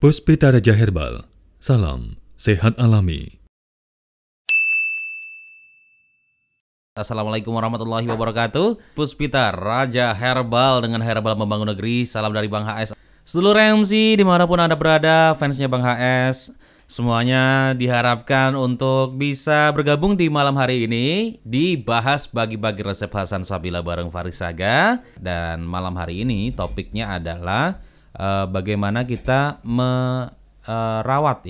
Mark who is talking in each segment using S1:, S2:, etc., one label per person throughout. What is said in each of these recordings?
S1: Puspita Raja Herbal, salam sehat alami.
S2: Assalamualaikum warahmatullahi wabarakatuh. Puspita Raja Herbal dengan Herbal Membangun Negeri. Salam dari Bang HS. Seluruh MC dimanapun Anda berada, fansnya Bang HS, semuanya diharapkan untuk bisa bergabung di malam hari ini, dibahas bagi-bagi resep Hasan Sabila bareng Faris Saga. Dan malam hari ini topiknya adalah bagaimana kita merawat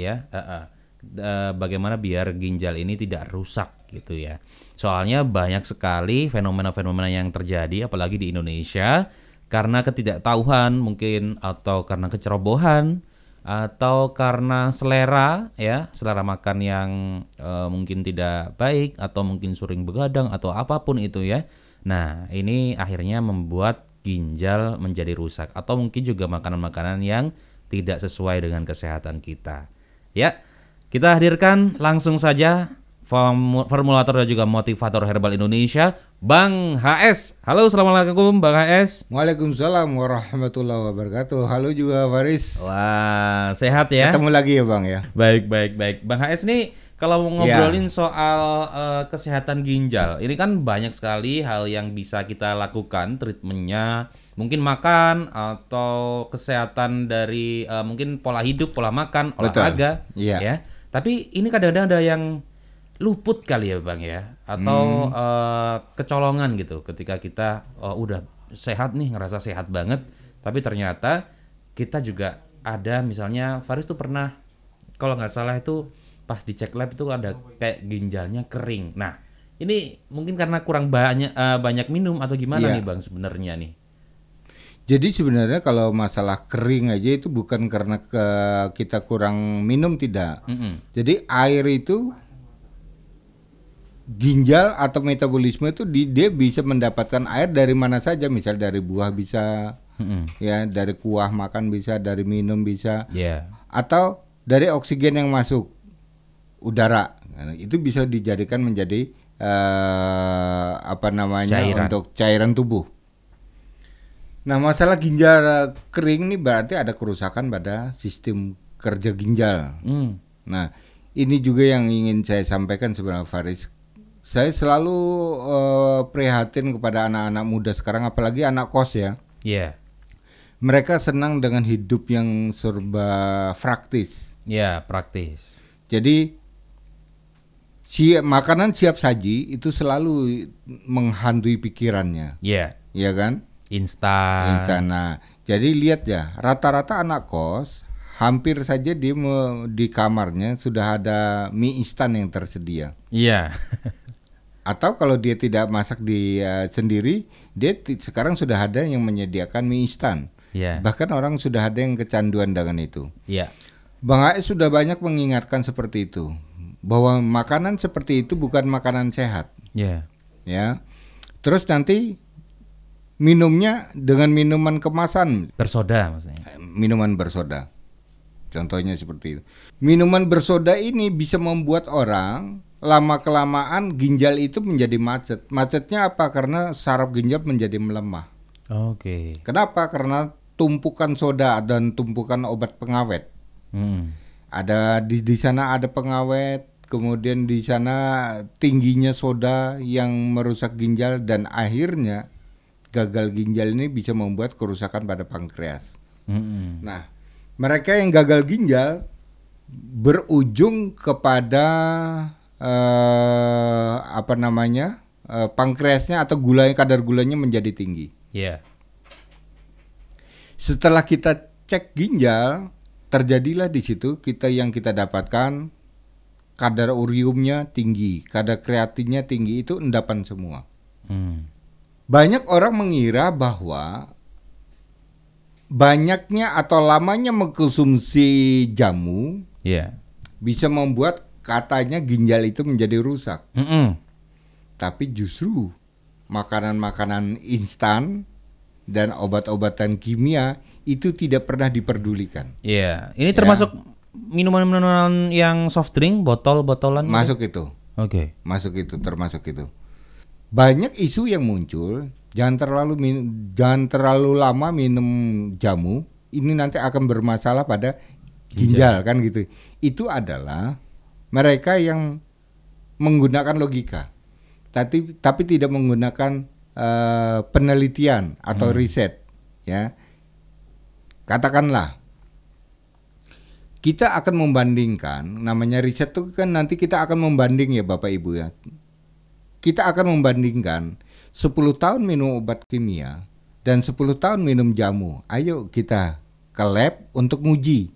S2: bagaimana biar ginjal ini tidak rusak gitu ya. Soalnya banyak sekali fenomena-fenomena yang terjadi apalagi di Indonesia karena ketidaktahuan mungkin, atau karena kecerobohan, atau karena selera makan yang mungkin tidak baik, atau mungkin sering begadang atau apapun itu ya. Nah, ini akhirnya membuat ginjal menjadi rusak, atau mungkin juga makanan-makanan yang tidak sesuai dengan kesehatan kita. Ya, kita hadirkan langsung saja formulator dan juga motivator herbal Indonesia, Bang HS. Halo, assalamualaikum Bang HS.
S3: Waalaikumsalam warahmatullahi wabarakatuh. Halo juga Faris.
S2: Wah, sehat ya?
S3: Ketemu lagi ya Bang ya.
S2: Baik. Bang HS nih, kalau mau ngobrolin soal kesehatan ginjal, ini kan banyak sekali hal yang bisa kita lakukan, treatmentnya, mungkin makan atau kesehatan dari mungkin pola hidup, pola makan, olahraga, ya. Tapi ini kadang-kadang ada yang luput kali ya Bang ya, atau kecolongan gitu ketika kita udah sehat nih, ngerasa sehat banget, tapi ternyata kita juga ada, misalnya Faris tuh pernah, kalau nggak salah itu pas dicek lab itu ada kayak ginjalnya kering. Nah, ini mungkin karena kurang banyak minum atau gimana nih Bang sebenarnya nih?
S3: Jadi sebenarnya kalau masalah kering aja itu bukan karena kita kurang minum, tidak. Jadi air itu, ginjal atau metabolisme itu dia bisa mendapatkan air dari mana saja, misal dari buah bisa, ya dari kuah makan bisa, dari minum bisa, atau dari oksigen yang masuk udara, itu bisa dijadikan menjadi cairan. Untuk cairan tubuh. Nah, masalah ginjal kering ini berarti ada kerusakan pada sistem kerja ginjal. Nah, ini juga yang ingin saya sampaikan sebenarnya Faris. Saya selalu prihatin kepada anak-anak muda sekarang, apalagi anak kos ya. Mereka senang dengan hidup yang serba praktis.
S2: Praktis.
S3: Jadi makanan siap saji itu selalu menghantui pikirannya. Iya kan? Instan. Nah, jadi lihat ya, rata-rata anak kos hampir saja dia di kamarnya sudah ada mie instan yang tersedia. Atau kalau dia tidak masak sendiri, dia sekarang sudah ada yang menyediakan mie instan. Bahkan orang sudah ada yang kecanduan dengan itu. Bang AS sudah banyak mengingatkan seperti itu, bahwa makanan seperti itu bukan makanan sehat. Ya. Terus nanti minumnya dengan minuman kemasan
S2: bersoda maksudnya.
S3: Minuman bersoda. Contohnya seperti itu. Minuman bersoda ini bisa membuat orang lama-kelamaan ginjal itu menjadi macet. Macetnya apa? Karena saraf ginjal menjadi melemah. Kenapa? Karena tumpukan soda dan tumpukan obat pengawet. Ada di sana ada pengawet, kemudian di sana tingginya soda yang merusak ginjal, dan akhirnya gagal ginjal ini bisa membuat kerusakan pada pankreas. Nah, mereka yang gagal ginjal berujung kepada pankreasnya atau kadar gulanya menjadi tinggi. Setelah kita cek ginjal, terjadilah di situ yang kita dapatkan kadar uriumnya tinggi, kadar kreatinnya tinggi, itu endapan semua. Banyak orang mengira bahwa banyaknya atau lamanya mengkonsumsi jamu bisa membuat katanya ginjal itu menjadi rusak. Tapi justru makanan-makanan instan dan obat-obatan kimia itu tidak pernah diperdulikan.
S2: Ini termasuk minuman-minuman yang soft drink, botol-botolan.
S3: Masuk itu. Masuk itu, termasuk itu. Banyak isu yang muncul, jangan terlalu lama minum jamu, ini nanti akan bermasalah pada ginjal kan gitu. Itu adalah mereka yang menggunakan logika, tapi tidak menggunakan penelitian atau riset, ya. Katakanlah kita akan membandingkan, namanya riset itu kan nanti kita akan membanding ya Bapak Ibu ya. Kita akan membandingkan 10 tahun minum obat kimia dan 10 tahun minum jamu. Ayo kita ke lab untuk nguji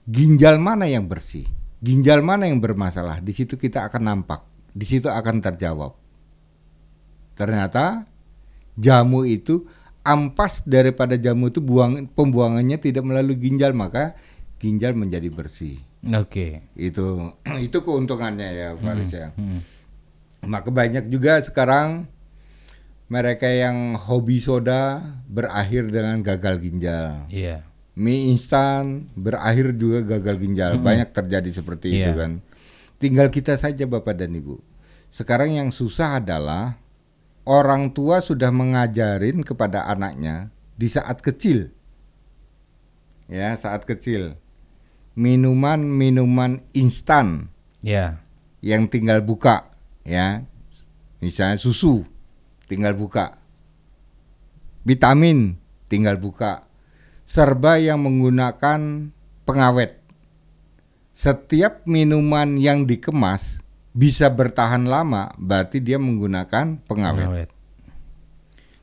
S3: ginjal mana yang bersih, ginjal mana yang bermasalah. Di situ kita akan nampak, di situ akan terjawab. Ternyata jamu itu ampas daripada jamu itu pembuangannya tidak melalui ginjal, maka ginjal menjadi bersih.
S2: Oke.
S3: Itu keuntungannya ya Faris ya. Maka banyak juga sekarang mereka yang hobi soda berakhir dengan gagal ginjal.
S2: Iya.
S3: Mie instan berakhir juga gagal ginjal. Banyak terjadi seperti itu kan. Tinggal kita saja Bapak dan Ibu. Sekarang yang susah adalah orang tua sudah mengajarin kepada anaknya di saat kecil. Ya, saat kecil. Minuman instan.
S2: Ya.
S3: Yang tinggal buka, ya. Misalnya susu tinggal buka. Vitamin tinggal buka. Serba yang menggunakan pengawet. Setiap minuman yang dikemas bisa bertahan lama, berarti dia menggunakan pengawet.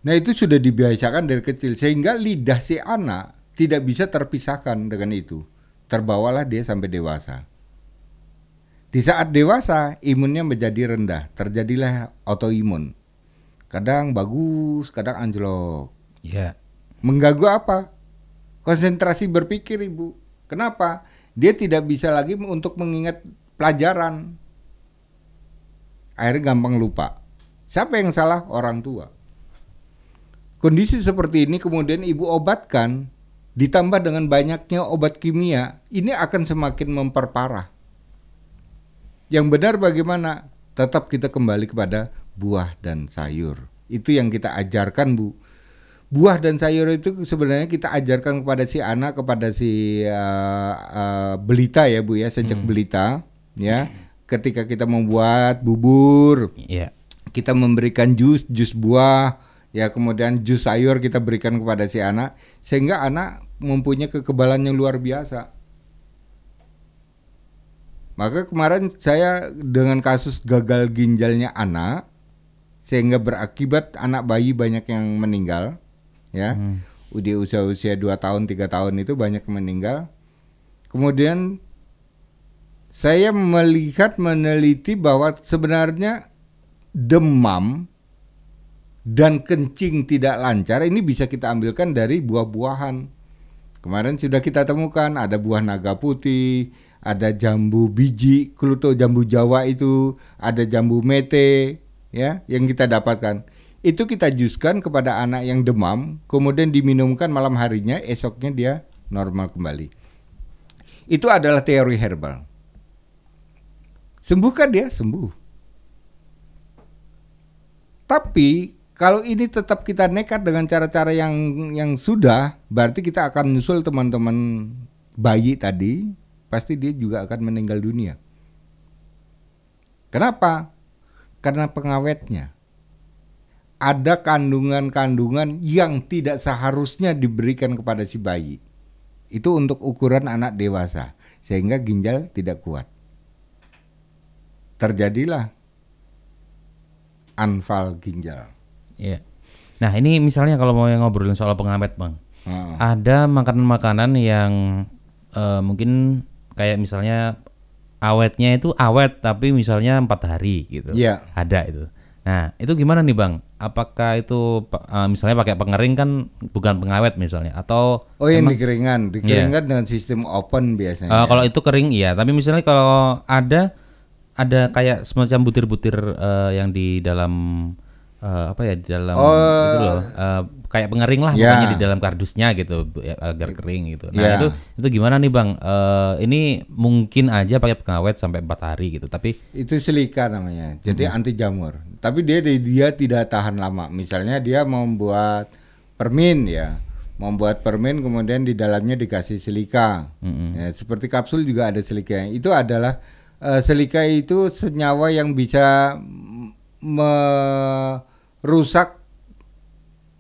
S3: Nah itu sudah dibiasakan dari kecil, sehingga lidah si anak tidak bisa terpisahkan dengan itu. Terbawalah dia sampai dewasa. Di saat dewasa, imunnya menjadi rendah, terjadilah autoimun. Kadang bagus, kadang anjlok.
S2: Ya.
S3: Mengganggu apa? Konsentrasi berpikir Ibu. Kenapa? Dia tidak bisa lagi untuk mengingat pelajaran. Akhirnya gampang lupa. Siapa yang salah? Orang tua. Kondisi seperti ini kemudian Ibu obatkan, ditambah dengan banyaknya obat kimia, ini akan semakin memperparah. Yang benar bagaimana? Tetap kita kembali kepada buah dan sayur. Itu yang kita ajarkan Bu. Buah dan sayur itu sebenarnya kita ajarkan kepada si anak, kepada si belita ya Bu ya, sejak belita ya. Ketika kita membuat bubur, kita memberikan jus buah, ya kemudian jus sayur kita berikan kepada si anak, sehingga anak mempunyai kekebalan yang luar biasa. Maka kemarin saya dengan kasus gagal ginjalnya anak, sehingga berakibat anak bayi banyak yang meninggal. Ya, di usia 2 tahun 3 tahun itu banyak meninggal. Kemudian saya melihat meneliti bahwa sebenarnya demam dan kencing tidak lancar ini bisa kita ambilkan dari buah-buahan. Kemarin sudah kita temukan ada buah naga putih, ada jambu biji, kluto jambu Jawa itu, ada jambu mete ya yang kita dapatkan. Itu kita juskan kepada anak yang demam, kemudian diminumkan malam harinya, esoknya dia normal kembali. Itu adalah teori herbal. Sembuhkan dia? Sembuh. Tapi kalau ini tetap kita nekat dengan cara-cara yang sudah, berarti kita akan nyusul teman-teman bayi tadi, pasti dia juga akan meninggal dunia. Kenapa? Karena pengawetnya. Ada kandungan-kandungan yang tidak seharusnya diberikan kepada si bayi. Itu untuk ukuran anak dewasa, sehingga ginjal tidak kuat. Terjadilah anfal ginjal.
S2: Iya. Nah ini misalnya kalau mau ngobrolin soal pengawet Bang, ada makanan-makanan yang mungkin kayak misalnya awetnya itu awet tapi misalnya 4 hari gitu.
S3: Iya.
S2: Ada itu. Nah itu gimana nih Bang? Apakah itu misalnya pakai pengering kan bukan pengawet misalnya atau
S3: yang dikeringkan dengan sistem open biasanya.
S2: Kalau itu kering iya, tapi misalnya kalau ada kayak semacam butir-butir yang di dalam di dalam gitu loh, kayak pengering lah pokoknya di dalam kardusnya gitu agar kering gitu. Nah itu gimana nih Bang? Ini mungkin aja pakai pengawet sampai 4 hari gitu, tapi
S3: itu silika namanya, jadi anti jamur. Tapi dia tidak tahan lama. Misalnya dia membuat permin ya, membuat permen kemudian di dalamnya dikasih silika. Ya, seperti kapsul juga ada silika. Itu adalah silika itu senyawa yang bisa merusak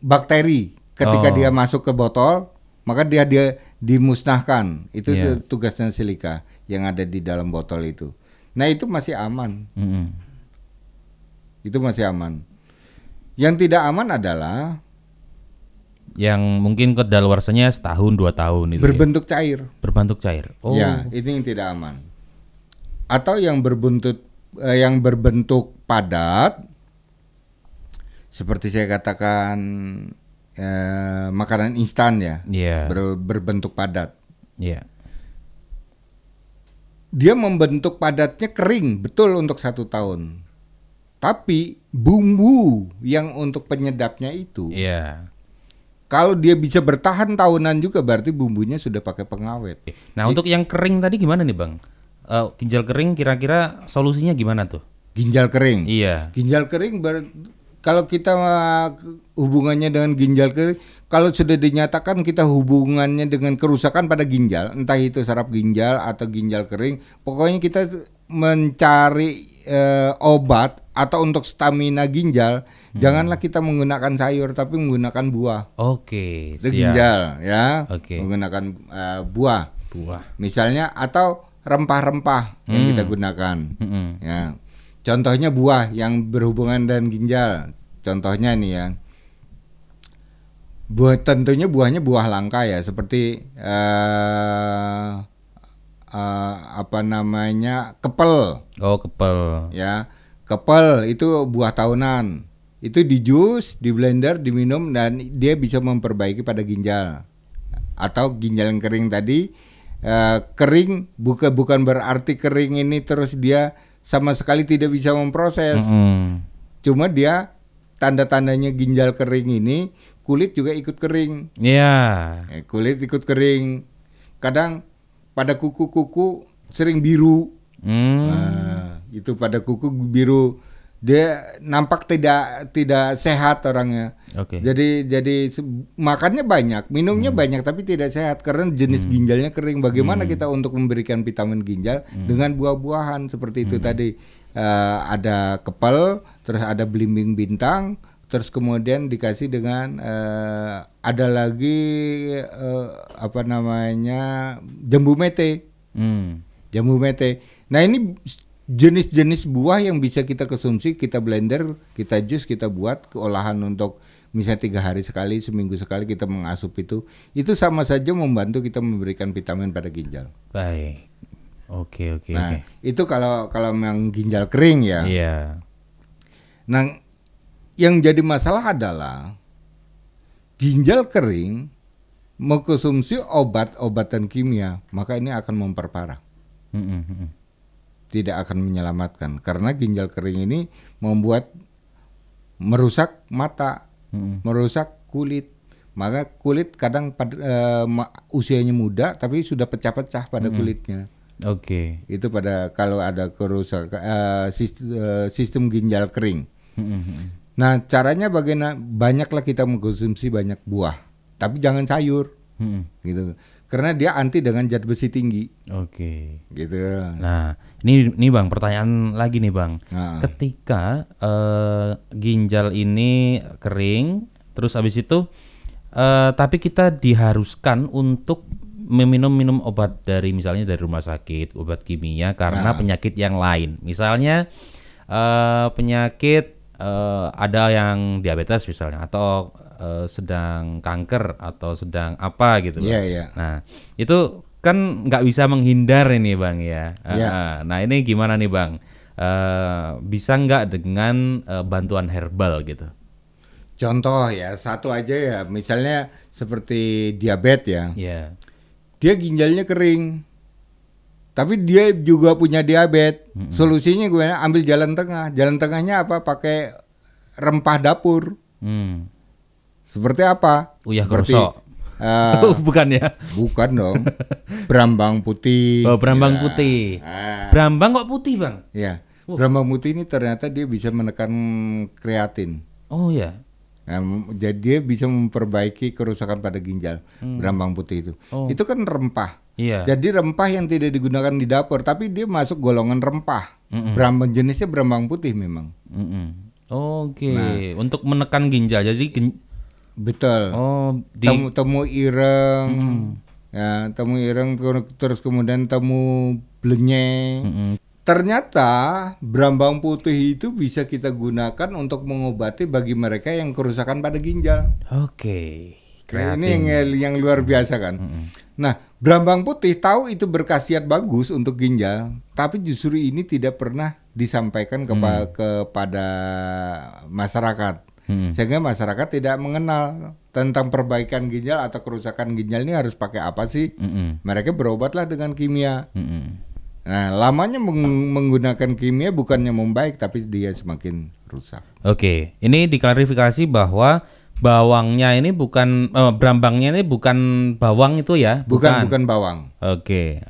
S3: bakteri ketika dia masuk ke botol, maka dia dimusnahkan. Itu tugasnya silika yang ada di dalam botol itu. Nah, itu masih aman. Itu masih aman. Yang tidak aman adalah
S2: yang mungkin kedaluarsanya setahun 2 tahun itu.
S3: Berbentuk cair.
S2: Berbentuk cair. Oh.
S3: Ya, itu yang tidak aman. Atau yang berbentuk padat, seperti saya katakan makanan instan ya. Berbentuk padat. Dia membentuk padatnya kering betul untuk 1 tahun. Tapi bumbu yang untuk penyedapnya itu, kalau dia bisa bertahan tahunan juga berarti bumbunya sudah pakai pengawet.
S2: Nah, untuk yang kering tadi gimana nih Bang? Ginjal kering kira-kira solusinya gimana tuh?
S3: Ginjal kering.
S2: Iya.
S3: Ginjal kering kalau kita hubungannya dengan ginjal kering, kalau sudah dinyatakan kita hubungannya dengan kerusakan pada ginjal, entah itu saraf ginjal atau ginjal kering, pokoknya kita mencari obat atau untuk stamina ginjal, janganlah kita menggunakan sayur tapi menggunakan buah.
S2: Oke,
S3: itu ginjal ya. Menggunakan buah. Misalnya atau rempah-rempah yang kita gunakan. Ya. Contohnya buah yang berhubungan dengan ginjal. Contohnya nih ya. Tentunya buahnya buah langka ya, seperti kepel.
S2: Oh, kepel.
S3: Ya, kepel itu buah tahunan. Itu di jus, di blender, diminum dan dia bisa memperbaiki pada ginjal. Atau ginjal yang kering tadi, kering bukan berarti kering ini terus dia sama sekali tidak bisa memproses. Cuma dia tanda-tandanya ginjal kering ini, kulit juga ikut kering. Kulit ikut kering. Kadang pada kuku-kuku sering biru. Nah, itu pada kuku biru. Dia nampak tidak sehat orangnya. Jadi makannya banyak, minumnya banyak tapi tidak sehat karena jenis ginjalnya kering. Bagaimana kita untuk memberikan vitamin ginjal dengan buah-buahan seperti itu tadi. Ada kepel, terus ada belimbing bintang, terus kemudian dikasih dengan ada lagi jambu mete. Jambu mete. Nah, ini jenis-jenis buah yang bisa kita konsumsi, kita blender, kita jus, kita buat keolahan untuk misalnya 3 hari sekali, seminggu sekali kita mengasup itu sama saja membantu kita memberikan vitamin pada ginjal.
S2: Baik, oke.
S3: Nah, itu kalau memang ginjal kering ya. Nah, yang jadi masalah adalah ginjal kering mengkonsumsi obat-obatan kimia, maka ini akan memperparah. Tidak akan menyelamatkan karena ginjal kering ini merusak mata, merusak kulit. Maka kulit kadang usianya muda tapi sudah pecah-pecah pada kulitnya. Itu kalau ada kerusakan sistem ginjal kering. Nah, caranya bagaimana? Banyaklah kita mengkonsumsi banyak buah, tapi jangan sayur. Gitu. Karena dia anti dengan zat besi tinggi. Gitu.
S2: Nah, ini Bang, pertanyaan lagi nih Bang. Ketika ginjal ini kering, terus habis itu tapi kita diharuskan untuk minum obat misalnya dari rumah sakit, obat kimia karena penyakit yang lain. Misalnya penyakit ada yang diabetes misalnya atau sedang kanker atau sedang apa gitu. Nah, itu kan nggak bisa menghindar ini Bang ya. Nah, ini gimana nih Bang? Bisa nggak dengan bantuan herbal gitu?
S3: Contoh ya, satu aja ya, misalnya seperti diabetes ya. Dia ginjalnya kering, tapi dia juga punya diabetes. Solusinya gue ambil jalan tengah. Jalan tengahnya apa? Pakai rempah dapur. Seperti apa?
S2: Seperti bukan ya?
S3: Bukan dong. Brambang putih.
S2: Brambang putih. Brambang kok putih Bang?
S3: Ya. Brambang putih ini ternyata dia bisa menekan kreatin. Nah, jadi dia bisa memperbaiki kerusakan pada ginjal. Berambang putih itu. Itu kan rempah.
S2: Iya.
S3: Jadi rempah yang tidak digunakan di dapur, tapi dia masuk golongan rempah. Berambang jenisnya berambang putih memang.
S2: Oke. Untuk menekan ginjal. Jadi
S3: Betul. Temu ireng, ya temu ireng terus kemudian temu blenyeng. Ternyata berambang putih itu bisa kita gunakan untuk mengobati bagi mereka yang kerusakan pada ginjal.
S2: Oke. Kreatif.
S3: Ini yang luar biasa kan. Nah, berambang putih tahu itu berkhasiat bagus untuk ginjal, tapi justru ini tidak pernah disampaikan kepada masyarakat. Sehingga masyarakat tidak mengenal tentang perbaikan ginjal atau kerusakan ginjal ini harus pakai apa sih. Mereka berobatlah dengan kimia. Nah, lamanya menggunakan kimia bukannya membaik, tapi dia semakin rusak.
S2: Oke, ini diklarifikasi bahwa bawangnya ini bukan berambangnya ini bukan bawang itu ya?
S3: Bukan bawang.
S2: Oke,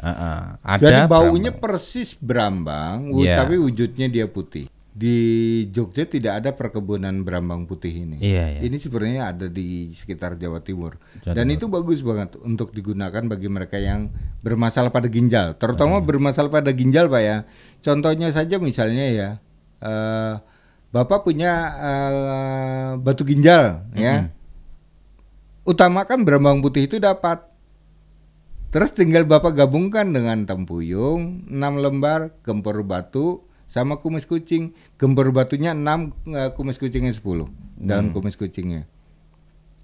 S2: ada.
S3: Jadi baunya
S2: berambang.
S3: Persis berambang,
S2: Iya.
S3: tapi wujudnya dia putih. Di Jogja tidak ada perkebunan berambang putih ini.
S2: Iya.
S3: Ini sebenarnya ada di sekitar Jawa Timur.
S2: Jawa
S3: Dan
S2: Timur.
S3: itu bagus banget untuk digunakan bagi mereka yang bermasalah pada ginjal, terutama bermasalah pada ginjal, Pak ya. Contohnya saja misalnya ya, Bapak punya batu ginjal, ya. Utamakan berambang putih itu dapat. Terus tinggal Bapak gabungkan dengan tempuyung 6 lembar, gempur batu sama kumis kucing. Gempur batunya 6, kumis kucingnya 10. Daun kumis kucingnya.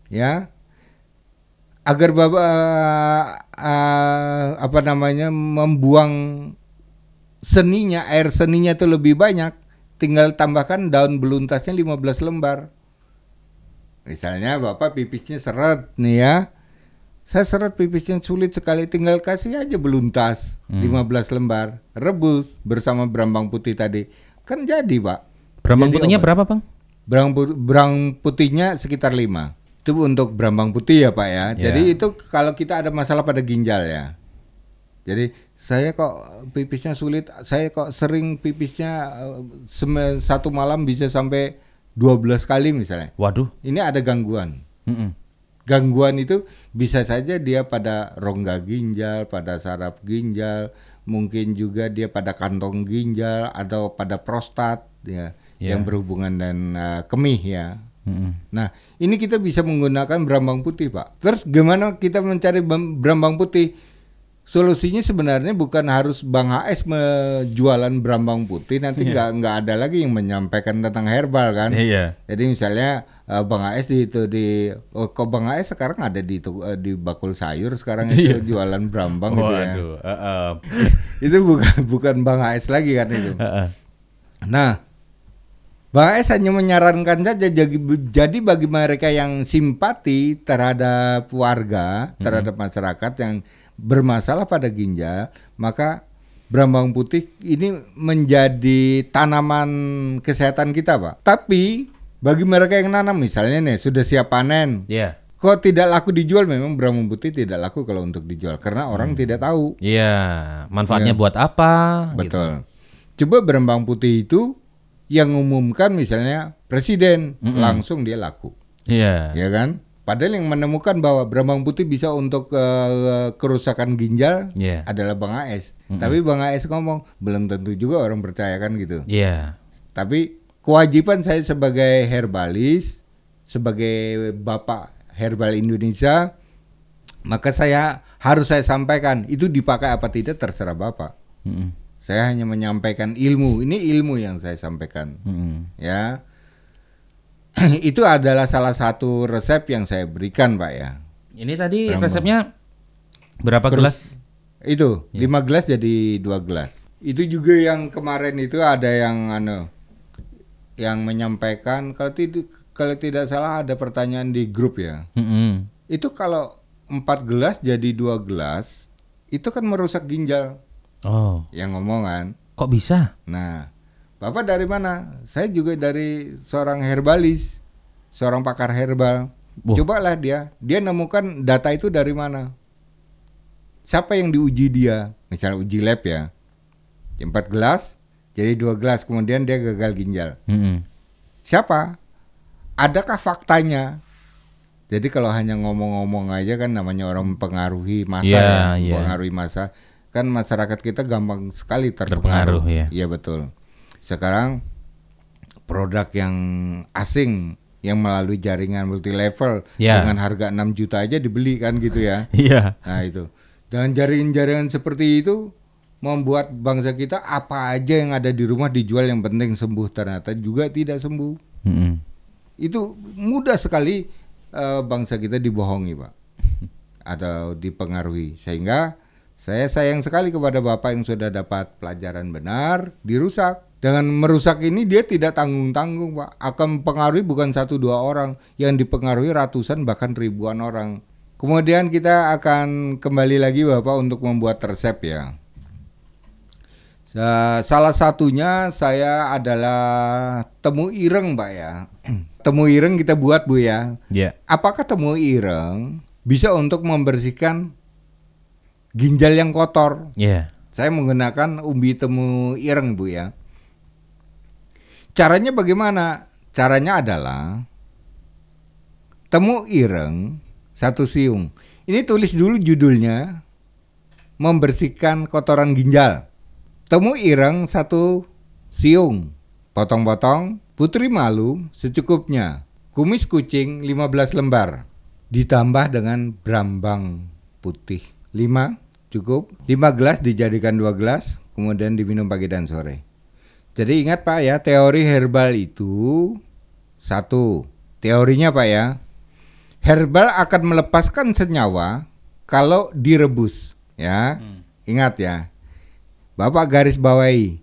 S3: Ya. Agar Bapak membuang seninya, air seninya itu lebih banyak, tinggal tambahkan daun beluntasnya 15 lembar. Misalnya Bapak pipisnya seret nih ya. Saya seret pipisnya sulit sekali, tinggal kasih aja beluntas 15 lembar, rebus bersama berambang putih tadi. Kan jadi, Pak.
S2: Berambang
S3: Jadi
S2: putihnya
S3: obat.
S2: berapa, Bang?
S3: Berambang putihnya sekitar 5. Itu untuk berambang putih ya, Pak ya.
S2: Ya.
S3: Jadi itu kalau kita ada masalah pada ginjal ya. Jadi saya kok pipisnya sulit, saya kok sering pipisnya satu malam bisa sampai 12 kali misalnya.
S2: Waduh.
S3: Ini ada gangguan. Gangguan itu bisa saja dia pada rongga ginjal, pada saraf ginjal, mungkin juga dia pada kantong ginjal atau pada prostat ya, yang berhubungan dengan kemih ya. Nah, ini kita bisa menggunakan berambang putih, Pak. Terus gimana kita mencari berambang putih? Solusinya sebenarnya bukan harus Bang HS menjualan berambang putih, nanti nggak ada lagi yang menyampaikan tentang herbal kan.
S2: Iya.
S3: Jadi misalnya Bang HS kok Bang HS sekarang ada di bakul sayur sekarang itu jualan berambang gitu ya. Itu bukan Bang HS lagi kan itu. Nah, Bang HS hanya menyarankan saja, jadi bagi mereka yang simpati terhadap warga, terhadap masyarakat yang bermasalah pada ginjal, maka berambang putih ini menjadi tanaman kesehatan kita, Pak. Tapi bagi mereka yang nanam misalnya nih sudah siap panen, kok tidak laku dijual? Memang berambang putih tidak laku kalau untuk dijual karena orang tidak tahu.
S2: Iya, manfaatnya buat apa?
S3: Betul. Coba berambang putih itu yang umumkan misalnya presiden, langsung dia laku.
S2: Iya.
S3: Ya kan? Padahal yang menemukan bahwa berambang putih bisa untuk kerusakan ginjal adalah Bang AS. Tapi Bang AS ngomong belum tentu juga orang percaya kan gitu.
S2: Iya.
S3: Tapi kewajiban saya sebagai herbalis, sebagai Bapak Herbal Indonesia, maka harus saya sampaikan itu dipakai apa tidak terserah Bapak. Saya hanya menyampaikan ilmu. Ini ilmu yang saya sampaikan. Ya. Itu adalah salah satu resep yang saya berikan, Pak ya.
S2: Ini tadi resepnya berapa gelas?
S3: Itu 5 gelas jadi 2 gelas. Itu juga yang kemarin itu ada yang menyampaikan kalau tidak salah ada pertanyaan di grup ya. Itu kalau 4 gelas jadi 2 gelas itu kan merusak ginjal.
S2: Oh.
S3: Yang ngomong kan.
S2: Kok bisa?
S3: Nah, Bapak dari mana? Saya juga dari seorang herbalis, seorang pakar herbal. Cobalah dia nemukan data itu dari mana? Siapa yang diuji dia? Misalnya uji lab ya. 4 gelas, jadi 2 gelas, kemudian dia gagal ginjal. Siapa? adakah faktanya? Jadi kalau hanya ngomong-ngomong aja kan namanya orang mempengaruhi massa mempengaruhi massa. Kan masyarakat kita gampang sekali terpengaruh.
S2: Ya.
S3: Iya betul. Sekarang produk yang asing yang melalui jaringan multi level dengan harga 6 juta aja dibeli kan gitu ya.
S2: Iya.
S3: Nah itu. Dan jaringan-jaringan seperti itu membuat bangsa kita apa aja yang ada di rumah dijual, yang penting sembuh, ternyata juga tidak sembuh. Itu mudah sekali bangsa kita dibohongi, Pak. Atau dipengaruhi. Sehingga saya sayang sekali kepada Bapak yang sudah dapat pelajaran benar, dirusak. Dengan merusak ini dia tidak tanggung-tanggung, Pak. Akan mempengaruhi bukan 1-2 orang, yang dipengaruhi ratusan bahkan ribuan orang. Kemudian kita akan kembali lagi Bapak untuk membuat resep ya. Salah satunya saya adalah temu ireng, Pak ya. Temu ireng kita buat Bu ya. Apakah temu ireng bisa untuk membersihkan ginjal yang kotor? Saya menggunakan umbi temu ireng Bu ya. Caranya bagaimana? Caranya adalah temu ireng 1 siung. Ini tulis dulu judulnya, membersihkan kotoran ginjal. Temu ireng 1 siung, potong-potong, putri malu secukupnya, kumis kucing 15 lembar, ditambah dengan brambang putih 5 cukup, 5 gelas dijadikan 2 gelas, kemudian diminum pagi dan sore. Jadi ingat Pak ya, teori herbal itu 1, teorinya Pak ya, herbal akan melepaskan senyawa kalau direbus ya. Ingat ya, Bapak garis bawahi,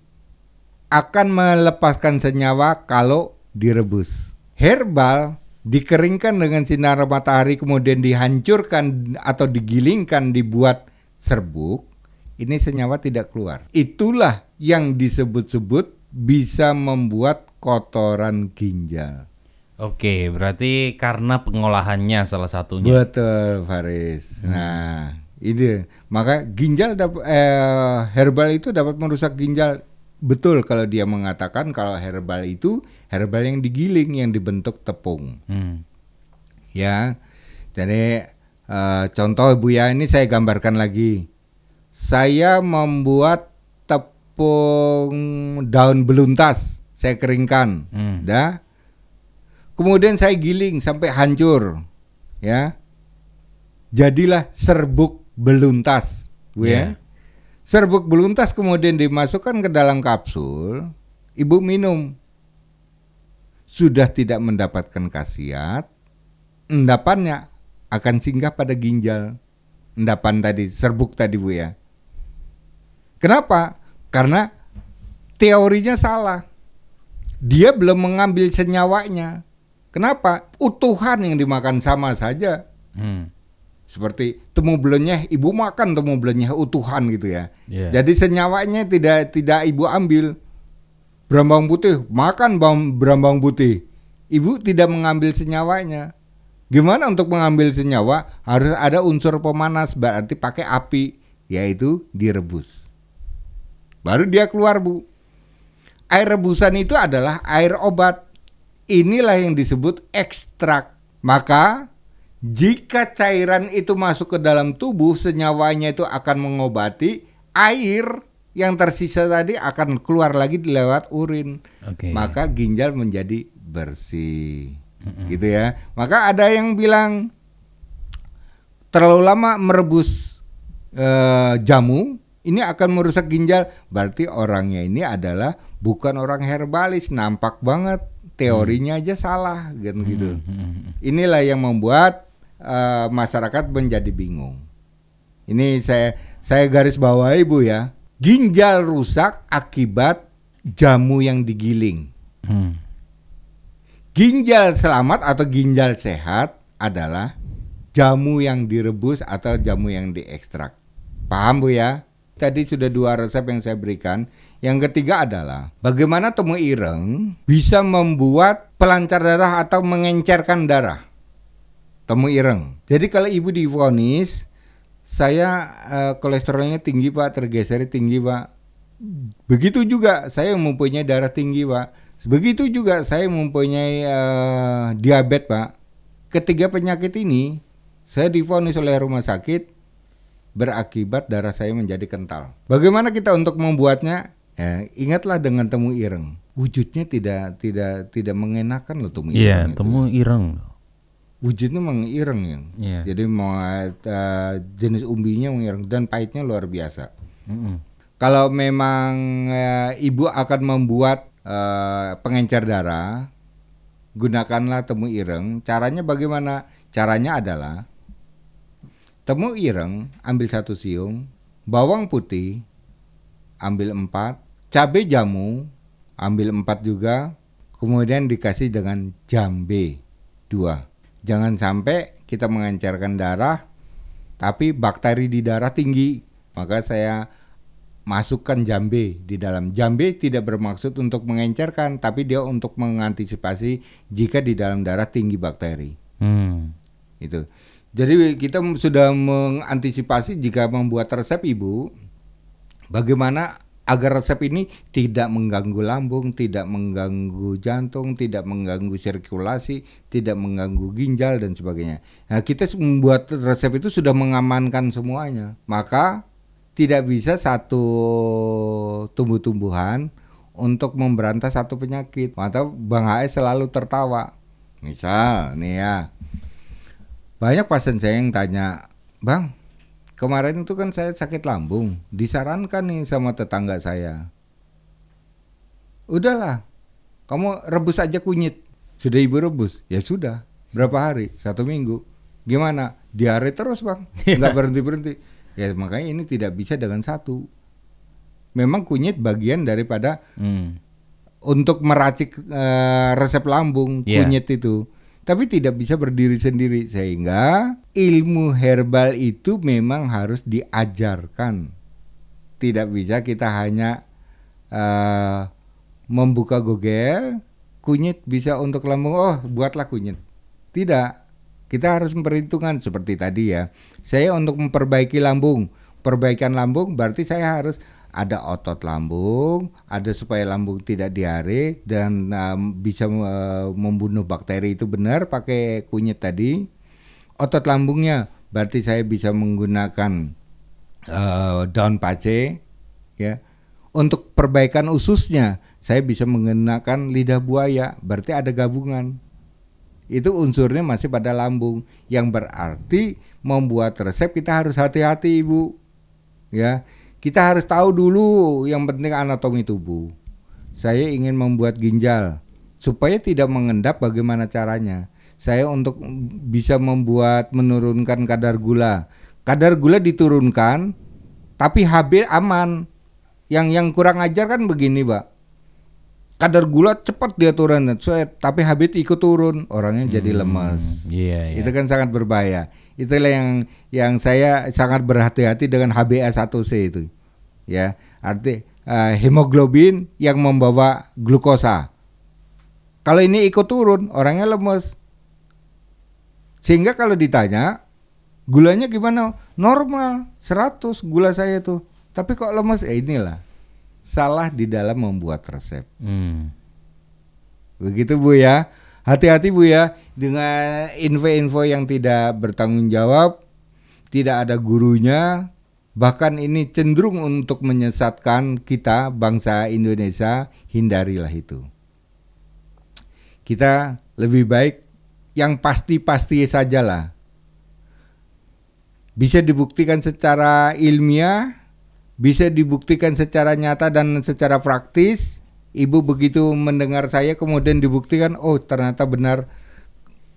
S3: akan melepaskan senyawa kalau direbus. Herbal dikeringkan dengan sinar matahari kemudian dihancurkan atau digilingkan dibuat serbuk, ini senyawa tidak keluar. Itulah yang disebut-sebut bisa membuat kotoran ginjal.
S2: Oke, berarti karena pengolahannya salah satunya.
S3: Betul, Faris. Nah, ini maka ginjal herbal itu dapat merusak ginjal. Betul kalau dia mengatakan kalau herbal itu herbal yang digiling, yang dibentuk tepung. Ya, jadi contoh Bu ya, ini saya gambarkan lagi. Saya membuat tepung daun beluntas, saya keringkan, kemudian saya giling sampai hancur, ya. Jadilah serbuk beluntas, Bu ya. Serbuk beluntas kemudian dimasukkan ke dalam kapsul, Ibu minum. Sudah tidak mendapatkan khasiat, endapannya akan singgah pada ginjal. Endapan tadi, serbuk tadi Bu ya. Kenapa? Karena teorinya salah. Dia belum mengambil senyawanya. Kenapa? Utuhan yang dimakan sama saja. Seperti temu blenyeh, Ibu makan temu blenyeh utuhan gitu ya. Jadi senyawanya tidak Ibu ambil. Berambang putih, makan berambang putih. Ibu tidak mengambil senyawanya. Gimana untuk mengambil senyawa? Harus ada unsur pemanas, berarti pakai api, yaitu direbus. Baru dia keluar Bu. Air rebusan itu adalah air obat. Inilah yang disebut ekstrak. Maka jika cairan itu masuk ke dalam tubuh, senyawanya itu akan mengobati, air yang tersisa tadi akan keluar lagi lewat urin. Maka ginjal menjadi bersih. Gitu ya. Maka ada yang bilang terlalu lama merebus jamu ini akan merusak ginjal. Berarti orangnya ini adalah bukan orang herbalis. Nampak banget teorinya aja salah gitu. Inilah yang membuat masyarakat menjadi bingung. Ini saya garis bawahi Bu ya. Ginjal rusak akibat jamu yang digiling. Ginjal selamat atau ginjal sehat adalah jamu yang direbus atau jamu yang diekstrak. Paham Bu ya? Tadi sudah 2 resep yang saya berikan. Yang ketiga adalah bagaimana temu ireng bisa membuat pelancar darah atau mengencerkan darah. Temu ireng. Jadi kalau Ibu divonis, saya kolesterolnya tinggi Pak, tergeser tinggi Pak. Begitu juga saya mempunyai darah tinggi Pak. Begitu juga saya mempunyai diabetes, Pak. Ketiga penyakit ini saya divonis oleh rumah sakit berakibat darah saya menjadi kental. Bagaimana kita untuk membuatnya? Ya, ingatlah dengan temu ireng. Wujudnya tidak mengenakan loh temu ireng.
S2: Iya,
S3: itu.
S2: temu ireng.
S3: Wujudnya mengireng ya.
S2: Iya.
S3: Jadi jenis umbinya mengireng dan pahitnya luar biasa. Kalau memang ibu akan membuat pengencer darah, gunakanlah temu ireng. Caranya bagaimana? Caranya adalah temu ireng ambil 1 siung, bawang putih ambil 4, cabai jamu ambil 4 juga, kemudian dikasih dengan jambe 2. Jangan sampai kita mengencerkan darah tapi bakteri di darah tinggi. Maka saya masukkan jambe di dalam. Jambe tidak bermaksud untuk mengencerkan, tapi dia untuk mengantisipasi jika di dalam darah tinggi bakteri. Itu. Jadi kita sudah mengantisipasi jika membuat resep ibu, bagaimana agar resep ini tidak mengganggu lambung, tidak mengganggu jantung, tidak mengganggu sirkulasi, tidak mengganggu ginjal dan sebagainya. Nah, kita membuat resep itu sudah mengamankan semuanya. Maka tidak bisa satu tumbuh-tumbuhan untuk memberantas satu penyakit. Maka Bang HS selalu tertawa. Misal nih ya, banyak pasien saya yang tanya, Bang, kemarin itu kan saya sakit lambung, disarankan nih sama tetangga saya. Udahlah, kamu rebus aja kunyit. Sudah ibu rebus? Ya sudah. Berapa hari? 1 minggu. Gimana? Diare terus, Bang. Nggak berhenti-berhenti. Ya makanya ini tidak bisa dengan satu. Memang kunyit bagian daripada untuk meracik resep lambung, kunyit itu. Tapi tidak bisa berdiri sendiri, sehingga ilmu herbal itu memang harus diajarkan. Tidak bisa kita hanya membuka Google, kunyit bisa untuk lambung, oh buatlah kunyit. Tidak, kita harus memperhitungkan seperti tadi ya. Saya untuk memperbaiki lambung, perbaikan lambung berarti saya harus ada otot lambung, ada supaya lambung tidak diare dan bisa membunuh bakteri itu benar pakai kunyit tadi. Otot lambungnya berarti saya bisa menggunakan daun pace, ya. Untuk perbaikan ususnya saya bisa menggunakan lidah buaya, berarti ada gabungan. Itu unsurnya masih pada lambung, yang berarti membuat resep kita harus hati-hati ibu, ya. Kita harus tahu dulu yang penting anatomi tubuh. Saya ingin membuat ginjal supaya tidak mengendap, bagaimana caranya? Saya untuk bisa menurunkan kadar gula. Kadar gula diturunkan tapi HB aman. Yang kurang ajar kan begini, Pak. Kadar gula cepat dia turun, tapi HB ikut turun, orangnya jadi lemas.
S2: Iya.
S3: Itu kan sangat berbahaya. Itulah yang saya sangat berhati-hati dengan HbA1c itu. Ya, arti hemoglobin yang membawa glukosa. Kalau ini ikut turun, orangnya lemes. Sehingga kalau ditanya, gulanya gimana? Normal, 100 gula saya tuh. Tapi kok lemes? Inilah salah di dalam membuat resep. Begitu Bu ya. Hati-hati Bu ya dengan info-info yang tidak bertanggung jawab, tidak ada gurunya, bahkan ini cenderung untuk menyesatkan kita bangsa Indonesia. Hindarilah itu. Kita lebih baik yang pasti-pasti sajalah. Bisa dibuktikan secara ilmiah, bisa dibuktikan secara nyata dan secara praktis. Ibu begitu mendengar saya kemudian dibuktikan, oh ternyata benar.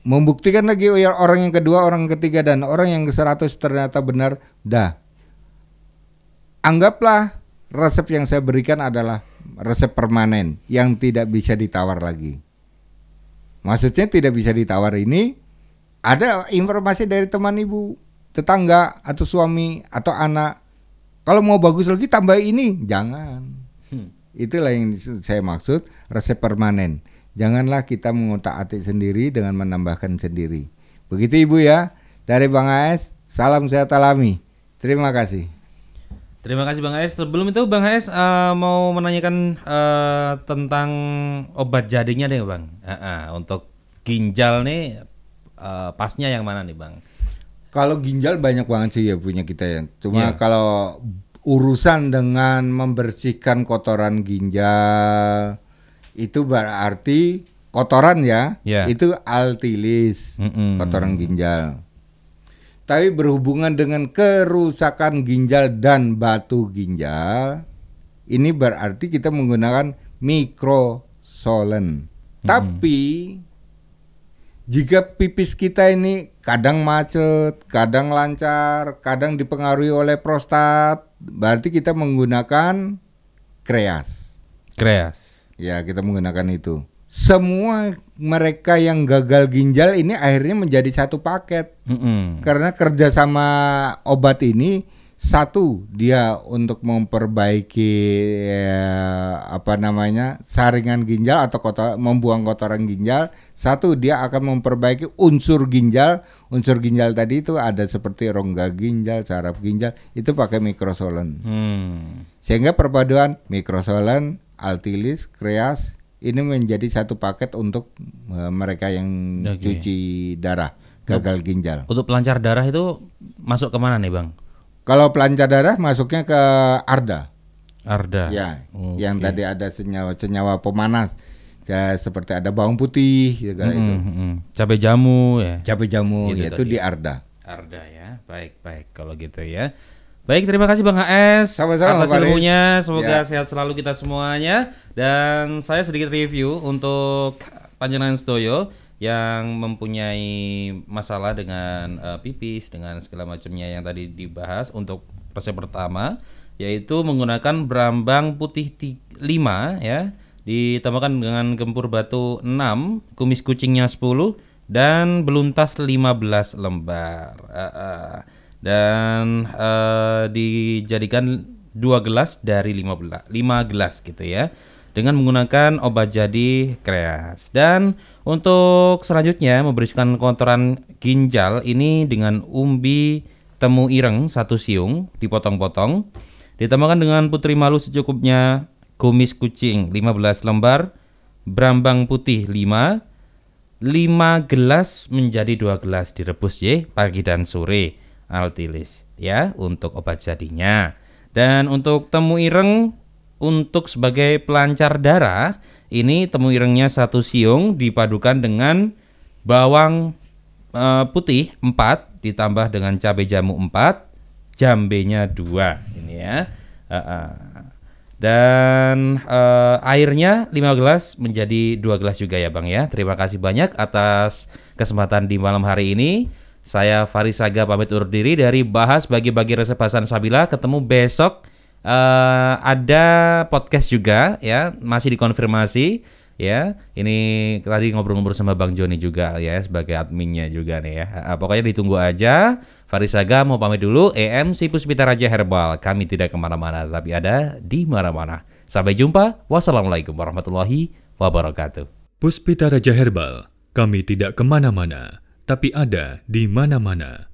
S3: Membuktikan lagi orang yang kedua, orang ketiga, dan orang yang ke-100 ternyata benar. Dah, anggaplah resep yang saya berikan adalah resep permanen yang tidak bisa ditawar lagi. Maksudnya tidak bisa ditawar ini, ada informasi dari teman ibu, tetangga, atau suami, atau anak. Kalau mau bagus lagi tambah ini, jangan. Itulah yang saya maksud resep permanen. Janganlah kita mengotak-atik sendiri dengan menambahkan sendiri. Begitu Ibu ya. Dari Bang AS, salam sehat alami. Terima kasih.
S2: Terima kasih Bang HS. Sebelum itu Bang HS mau menanyakan tentang obat jadinya deh Bang. Untuk ginjal nih pasnya yang mana nih Bang?
S3: Kalau ginjal banyak banget sih ya punya kita ya. Cuma
S2: Iya.
S3: kalau urusan dengan membersihkan kotoran ginjal itu berarti kotoran ya.
S2: Iya.
S3: Itu Altilis, kotoran ginjal. Tapi berhubungan dengan kerusakan ginjal dan batu ginjal, ini berarti kita menggunakan Microsolon. Tapi jika pipis kita ini kadang macet, kadang lancar, kadang dipengaruhi oleh prostat, berarti kita menggunakan Kreas.
S2: Kreas.
S3: Ya, kita menggunakan itu. Semua mereka yang gagal ginjal ini akhirnya menjadi satu paket. Karena kerjasama obat ini, satu dia untuk memperbaiki saringan ginjal atau membuang kotoran ginjal. Satu dia akan memperbaiki unsur ginjal. Unsur ginjal tadi itu ada seperti rongga ginjal, saraf ginjal, itu pakai Microsolon. Sehingga perpaduan Microsolon, Altilis, Kreas ini menjadi satu paket untuk mereka yang cuci darah gagal ginjal.
S2: Untuk pelancar darah itu masuk kemana nih Bang?
S3: Kalau pelancar darah masuknya ke Arda.
S2: Arda.
S3: Ya, yang tadi ada senyawa pemanas. Ya, seperti ada bawang putih segala itu.
S2: Cabai jamu ya.
S3: Cabai jamu
S2: Itu
S3: yaitu
S2: tadi.
S3: di Arda.
S2: Arda ya. Baik kalau gitu ya. Baik, terima kasih Bang HS
S3: Sama-sama,
S2: atas
S3: Pak
S2: ilmunya.
S3: Riz.
S2: Semoga
S3: Ya.
S2: sehat selalu kita semuanya. Dan saya sedikit review untuk Panjenengan Sedoyo yang mempunyai masalah dengan pipis, dengan segala macamnya yang tadi dibahas. Untuk resep pertama yaitu menggunakan Brambang putih 5 ya, ditambahkan dengan gempur batu 6, kumis kucingnya 10 dan beluntas 15 lembar. Dan dijadikan 2 gelas dari 5 gelas gitu ya, dengan menggunakan obat jadi Kreas. Dan untuk selanjutnya membersihkan kotoran ginjal ini dengan umbi temu ireng 1 siung dipotong-potong, ditambahkan dengan putri malu secukupnya, kumis kucing 15 lembar, Brambang putih 5 gelas menjadi 2 gelas direbus ya pagi dan sore. Altilis ya untuk obat jadinya. Dan untuk temu ireng untuk sebagai pelancar darah, ini temu irengnya 1 siung dipadukan dengan bawang putih 4 ditambah dengan cabai jamu 4, jambenya 2 ini ya. Dan airnya 5 gelas menjadi 2 gelas juga ya Bang ya. Terima kasih banyak atas kesempatan di malam hari ini. Saya Faris Saga pamit undur diri dari Bahas Bagi-Bagi Resep Hasan Sabila. Ketemu besok. Ada podcast juga ya, masih dikonfirmasi ya. Ini tadi ngobrol-ngobrol sama Bang Joni juga ya, sebagai adminnya juga nih ya. Pokoknya ditunggu aja. Faris Saga mau pamit dulu. EMC Puspita Raja Herbal, kami tidak kemana-mana tapi ada di mana-mana. Sampai jumpa. Wassalamualaikum warahmatullahi wabarakatuh.
S1: Puspita Raja Herbal, kami tidak kemana-mana, tapi ada di mana-mana.